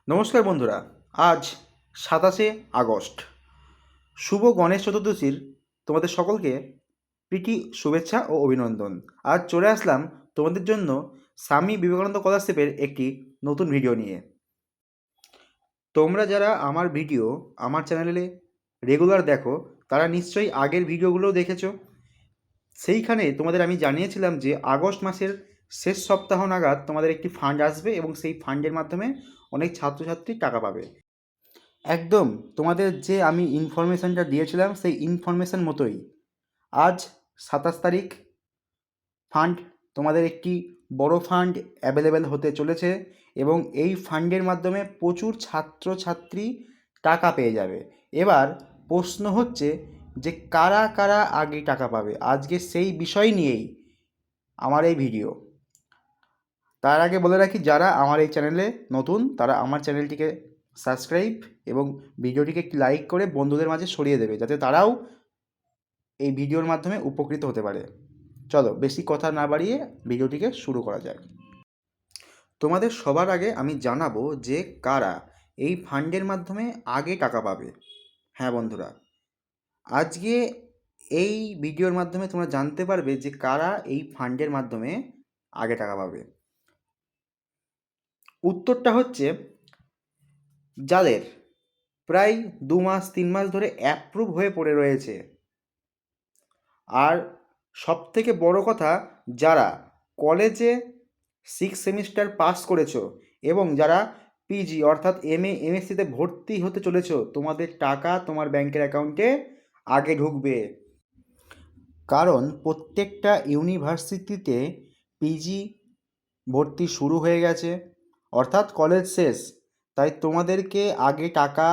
নমস্কার বন্ধুরা। আজ 27শে আগস্ট, শুভ গণেশ চতুর্দশীর তোমাদের সকলকে প্রীতি শুভেচ্ছা ও অভিনন্দন। আজ চলে আসলাম তোমাদের জন্য স্বামী বিবেকানন্দ স্কলারশিপের একটি নতুন ভিডিও নিয়ে। তোমরা যারা আমার ভিডিও আমার চ্যানেলে রেগুলার দেখো তারা নিশ্চয়ই আগের ভিডিওগুলোও দেখেছো। সেইখানে তোমাদের আমি জানিয়েছিলাম যে আগস্ট মাসের শেষ সপ্তাহ নাগাদ তোমাদের একটি ফান্ড আসবে এবং সেই ফান্ডের মাধ্যমে অনেক ছাত্রছাত্রী টাকা পাবে। একদম তোমাদের যে আমি ইনফরমেশানটা দিয়েছিলাম সেই ইনফরমেশান মতোই আজ 27 তারিখ ফান্ড, তোমাদের একটি বড় ফান্ড অ্যাভেলেবেল হতে চলেছে এবং এই ফান্ডের মাধ্যমে প্রচুর ছাত্রছাত্রী টাকা পেয়ে যাবে। এবার প্রশ্ন হচ্ছে যে কারা কারা আগে টাকা পাবে, আজকে সেই বিষয় নিয়েই আমার এই ভিডিও। তার আগে বলে রাখি, যারা আমার এই চ্যানেলে নতুন তারা আমার চ্যানেলটিকে সাবস্ক্রাইব এবং ভিডিওটিকে একটি লাইক করে বন্ধুদের মাঝে ছড়িয়ে দেবে, যাতে তারাও এই ভিডিওর মাধ্যমে উপকৃত হতে পারে। চলো বেশি কথা না বাড়িয়ে ভিডিওটিকে শুরু করা যাক। তোমাদের সবার আগে আমি জানাবো যে কারা এই ফান্ডের মাধ্যমে আগে টাকা পাবে। হ্যাঁ বন্ধুরা, আজকে এই ভিডিওর মাধ্যমে তোমরা জানতে পারবে যে কারা এই ফান্ডের মাধ্যমে আগে টাকা পাবে। উত্তরটা হচ্ছে যাদের প্রায় 2 মাস 3 মাস ধরে অ্যাপ্রুভ হয়ে পড়ে রয়েছে, আর সবথেকে বড় কথা যারা কলেজে 6 সেমিস্টার পাস করেছো এবং যারা পিজি অর্থাৎ এমএ এমএসসিতে ভর্তি হতে চলেছো, তোমাদের টাকা তোমার ব্যাংকের অ্যাকাউন্টে আগে ঢুকবে। কারণ প্রত্যেকটা ইউনিভার্সিটিতে পিজি ভর্তি শুরু হয়ে গেছে, অর্থাৎ কলেজ শেষ, তাই তোমাদেরকে আগে টাকা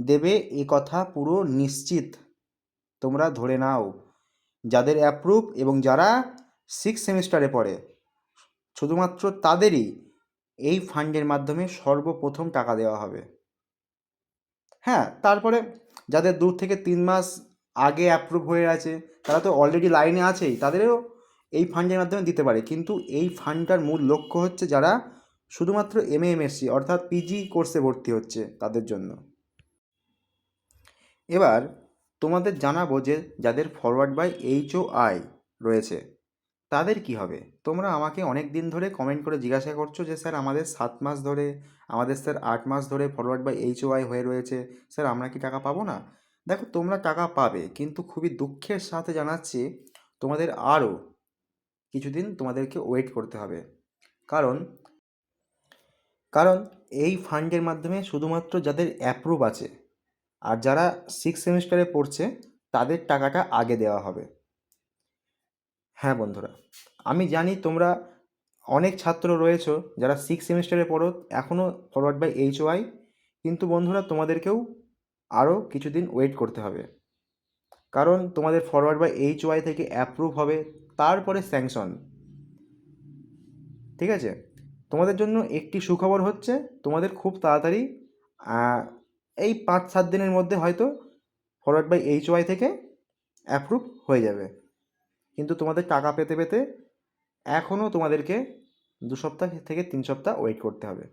দেবে এ কথা পুরো নিশ্চিত। তোমরা ধরে নাও যাদের অ্যাপ্রুভ এবং যারা 6 সেমিস্টারে পড়ে শুধুমাত্র তাদেরই এই ফান্ডের মাধ্যমে সর্বপ্রথম টাকা দেওয়া হবে। হ্যাঁ, তারপরে যাদের 2 থেকে 3 মাস আগে অ্যাপ্রুভ হয়ে আছে তারা তো অলরেডি লাইনে আছেই, তাদেরও এই ফান্ডের মাধ্যমে দিতে পারে। কিন্তু এই ফান্ডটার মূল লক্ষ্য হচ্ছে যারা শুধুমাত্র এমএ এমএসসি অর্থাৎ পিজি কোর্সে ভর্তি হচ্ছে তাদের জন্য। এবার তোমাদের জানাবো যে যাদের ফরওয়ার্ড বাই এইচওআই রয়েছে তাদের কি হবে। তোমরা আমাকে অনেক দিন ধরে কমেন্ট করে জিজ্ঞাসা করছো যে স্যার আমাদের 7 মাস ধরে, আমাদের স্যার 8 মাস ধরে ফরওয়ার্ড বাই এইচওআই হয়ে রয়েছে, স্যার আমরা কি টাকা পাবো না? দেখো, তোমরা টাকা পাবে, কিন্তু খুবই দুঃখের সাথে জানাচ্ছি তোমাদের আরও কিছুদিন তোমাদেরকে ওয়েট করতে হবে। কারণ কারণ এই ফান্ডের মাধ্যমে শুধুমাত্র যাদের অ্যাপ্রুভ আছে আর যারা 6 সেমিস্টারে পড়ছে তাদের টাকাটা আগে দেওয়া হবে। হ্যাঁ বন্ধুরা, আমি জানি তোমরা অনেক ছাত্র রয়েছো যারা 6 সেমিস্টারে পড়ো এখনও ফরওয়ার্ড বাই এইচওআই, কিন্তু বন্ধুরা তোমাদেরকেও আরও কিছুদিন ওয়েট করতে হবে। কারণ তোমাদের ফরওয়ার্ড বাই এইচওআই থেকে অ্যাপ্রুভ হবে, তারপরে স্যাংশন। ঠিক আছে, তোমাদের জন্য একটি সুখবর হচ্ছে তোমাদের খুব তাড়াতাড়ি এই 5-7 দিনের মধ্যে হয়তো ফরওয়ার্ড বাই এইচওআই থেকে অ্যাপ্রুভ হয়ে যাবে। কিন্তু তোমাদের টাকা পেতে পেতে এখনও তোমাদেরকে 2 সপ্তাহ থেকে 3 সপ্তাহ ওয়েট করতে হবে।